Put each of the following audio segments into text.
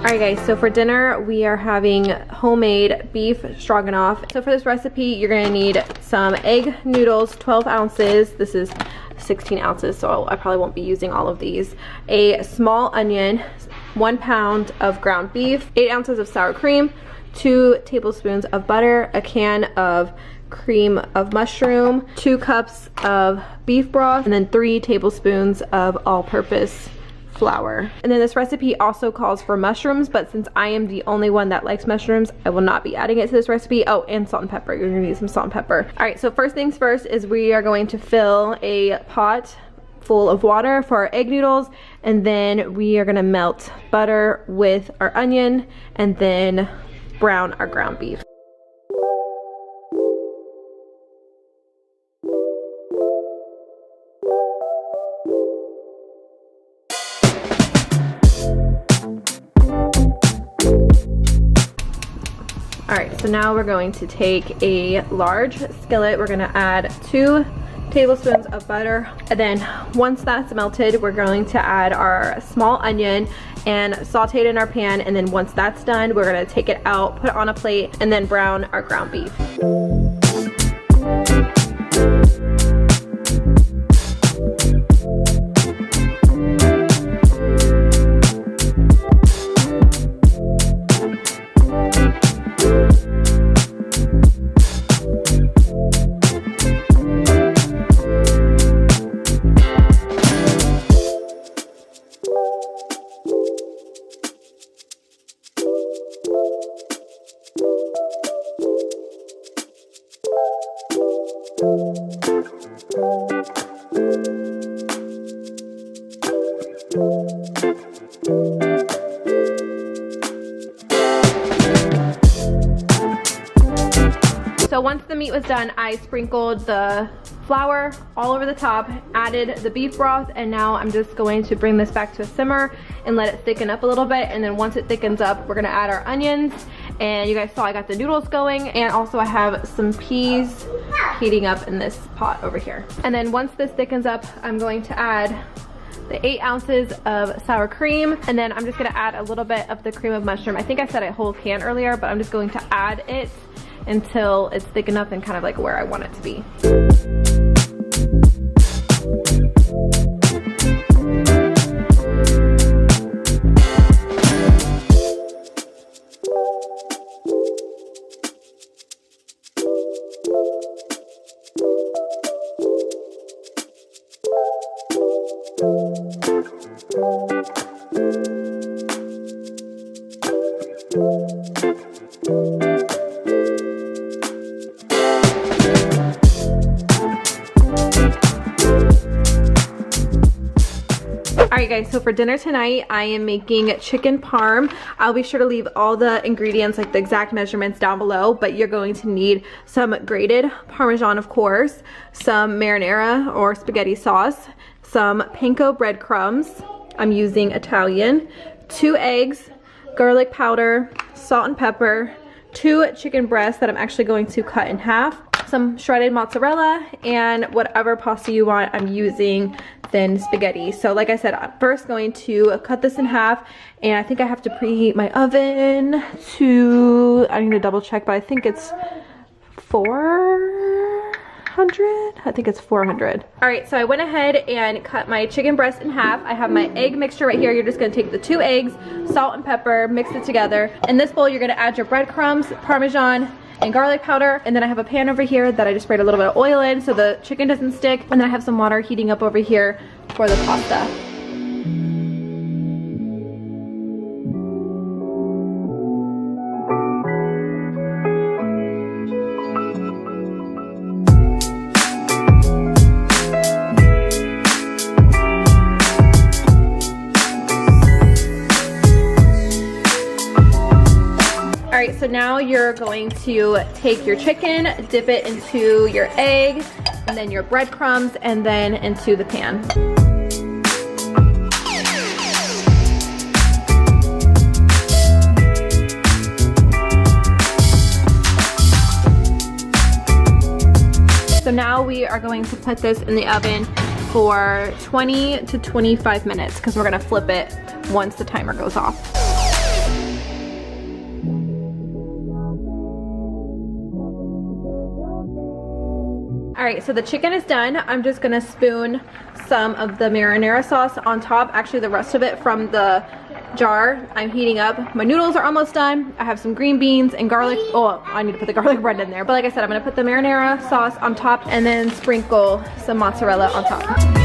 Alright guys, so for dinner we are having homemade beef stroganoff. So for this recipe you're going to need some egg noodles, 12 ounces. This is 16 ounces, so I probably won't be using all of these. A small onion, 1 pound of ground beef, 8 ounces of sour cream, 2 tablespoons of butter, a can of cream of mushroom, 2 cups of beef broth, and then 3 tablespoons of all-purpose flour. And then this recipe also calls for mushrooms, but since I am the only one that likes mushrooms, I will not be adding it to this recipe. Oh, and salt and pepper. You're gonna need some salt and pepper. All right, so first things first is we are going to fill a pot full of water for our egg noodles, and then we are gonna melt butter with our onion and then brown our ground beef. Alright, so now we're going to take a large skillet. We're going to add 2 tablespoons of butter, and then once that's melted we're going to add our small onion and saute it in our pan, and then once that's done we're going to take it out, put it on a plate, and then brown our ground beef. So once the meat was done, I sprinkled the flour all over the top, added the beef broth, and now I'm just going to bring this back to a simmer and let it thicken up a little bit. And then once it thickens up, we're gonna add our onions. And you guys saw I got the noodles going, and also I have some peas heating up in this pot over here. And then once this thickens up, I'm going to add the 8 ounces of sour cream, and then I'm just gonna add a little bit of the cream of mushroom. I think I said a whole can earlier, but I'm just going to add it until it's thick enough and kind of like where I want it to be. Alright guys, so for dinner tonight I am making chicken parm. I'll be sure to leave all the ingredients, like the exact measurements, down below, but you're going to need some grated Parmesan, of course, some marinara or spaghetti sauce, some panko breadcrumbs, I'm using Italian, 2 eggs, garlic powder, salt and pepper, 2 chicken breasts that I'm actually going to cut in half, some shredded mozzarella, and whatever pasta you want. I'm using thin spaghetti. So like I said, I'm first going to cut this in half, and I think I have to preheat my oven to, I need to double check, but I think it's 400. I think it's 400. All right, so I went ahead and cut my chicken breast in half. I have my egg mixture right here. You're just gonna take the 2 eggs, salt and pepper, mix it together. In this bowl, you're gonna add your breadcrumbs, Parmesan, and garlic powder, and then I have a pan over here that I just sprayed a little bit of oil in so the chicken doesn't stick, and then I have some water heating up over here for the pasta. Alright, so now you're going to take your chicken, dip it into your egg, and then your breadcrumbs, and then into the pan. So now we are going to put this in the oven for 20 to 25 minutes because we're going to flip it once the timer goes off. right, so the chicken is done. I'm just gonna spoon some of the marinara sauce on top, actually the rest of it from the jar. I'm heating up. My noodles are almost done. I have some green beans and garlic. Oh, I need to put the garlic bread in there. But like I said, I'm gonna put the marinara sauce on top and then sprinkle some mozzarella on top.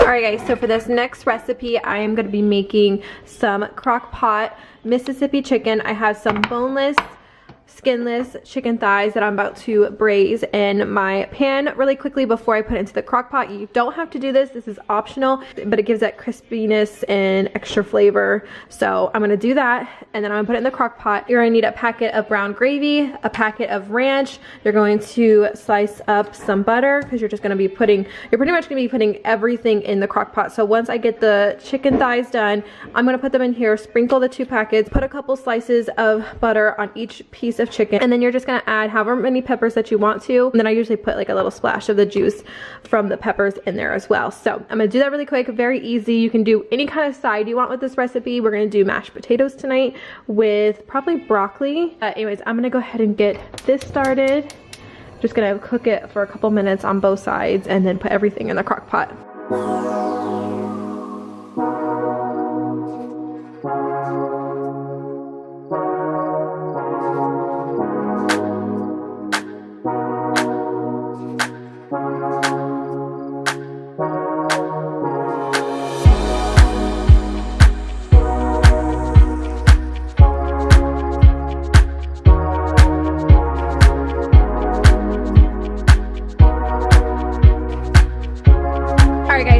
Alright guys, so for this next recipe, I am going to be making some Crockpot Mississippi chicken. I have some boneless, skinless chicken thighs that I'm about to braise in my pan really quickly before I put it into the crock pot. You don't have to do this. This is optional, but it gives that crispiness and extra flavor. So I'm going to do that, and then I'm going to put it in the crock pot. You're going to need a packet of brown gravy, a packet of ranch. You're going to slice up some butter because you're pretty much going to be putting everything in the crock pot. So once I get the chicken thighs done, I'm going to put them in here, sprinkle the 2 packets, put a couple slices of butter on each piece of chicken, and then you're just gonna add however many peppers that you want to, and then I usually put like a little splash of the juice from the peppers in there as well. So I'm gonna do that really quick, very easy. You can do any kind of side you want with this recipe. We're gonna do mashed potatoes tonight with probably broccoli. Anyways, I'm gonna go ahead and get this started. Just gonna cook it for a couple minutes on both sides and then put everything in the crock pot.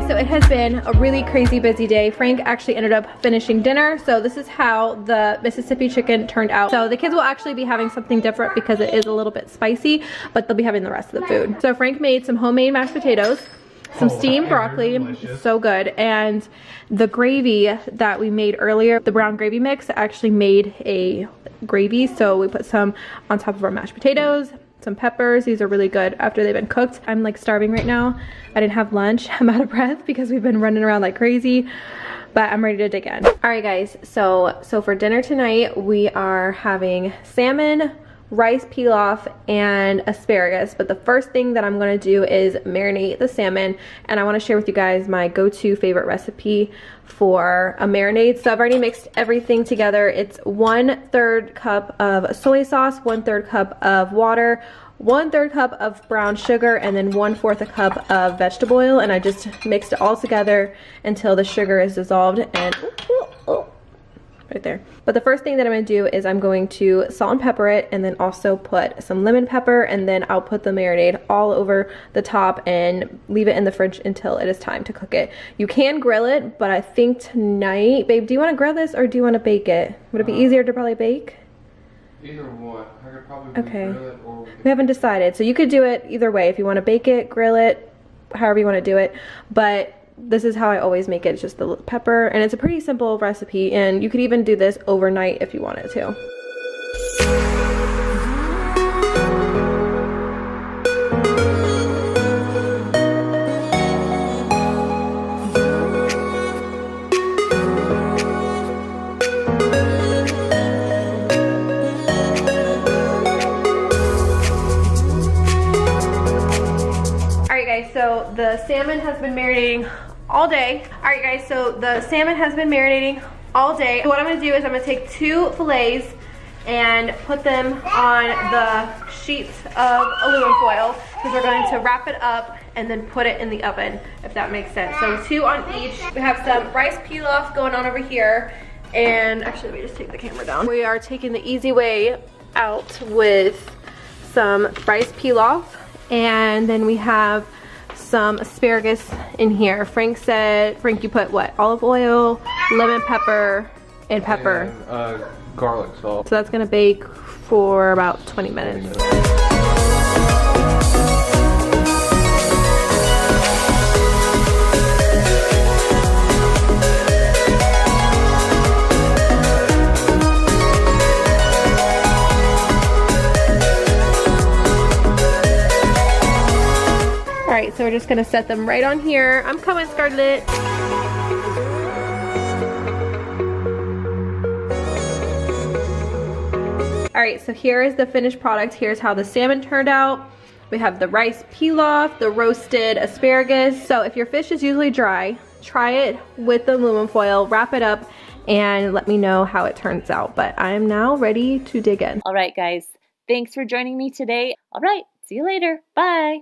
So it has been a really crazy busy day. Frank actually ended up finishing dinner. So this is how the Mississippi chicken turned out. So the kids will actually be having something different because it is a little bit spicy, but they'll be having the rest of the food. So Frank made some homemade mashed potatoes, some steamed broccoli, so good. And the gravy that we made earlier, the brown gravy mix, actually made a gravy. So we put some on top of our mashed potatoes, some peppers. These are really good after they've been cooked. I'm like starving right now. I didn't have lunch. I'm out of breath because we've been running around like crazy, but I'm ready to dig in. All right guys, so for dinner tonight, we are having salmon, rice pilaf, and asparagus. But the first thing that I'm gonna do is marinate the salmon, and I wanna share with you guys my go-to favorite recipe for a marinade. So I've already mixed everything together. It's 1/3 cup of soy sauce, 1/3 cup of water, 1/3 cup of brown sugar, and then 1/4 a cup of vegetable oil, and I just mixed it all together until the sugar is dissolved and right there. But the first thing that I'm going to do is I'm going to salt and pepper it, and then also put some lemon pepper, and then I'll put the marinade all over the top and leave it in the fridge until it is time to cook it. You can grill it, but I think tonight, babe, do you want to grill this or do you want to bake it? Would it be easier to probably bake? Either one. I could probably grill it, or we haven't decided. So you could do it either way. If you want to bake it, grill it, however you want to do it. But this is how I always make it. It's just the pepper, and it's a pretty simple recipe, and you could even do this overnight if you wanted to. So the salmon has been marinating all day. All right guys, so the salmon has been marinating all day. So what I'm gonna do is I'm gonna take 2 fillets and put them on the sheets of aluminum foil, because we're going to wrap it up and then put it in the oven, if that makes sense. So 2 on each. We have some rice pilaf going on over here, and actually let me just take the camera down. We are taking the easy way out with some rice pilaf, and then we have some asparagus in here. Frank, you put what? Olive oil, lemon pepper, and pepper. And, garlic salt. So that's gonna bake for about 20 minutes. right, so we're just gonna set them right on here. I'm coming, Scarlett. All right, so here is the finished product. Here's how the salmon turned out. We have the rice pilaf, the roasted asparagus. So if your fish is usually dry, try it with the aluminum foil, wrap it up, and let me know how it turns out. But I'm now ready to dig in. All right, guys, thanks for joining me today. All right, see you later. Bye.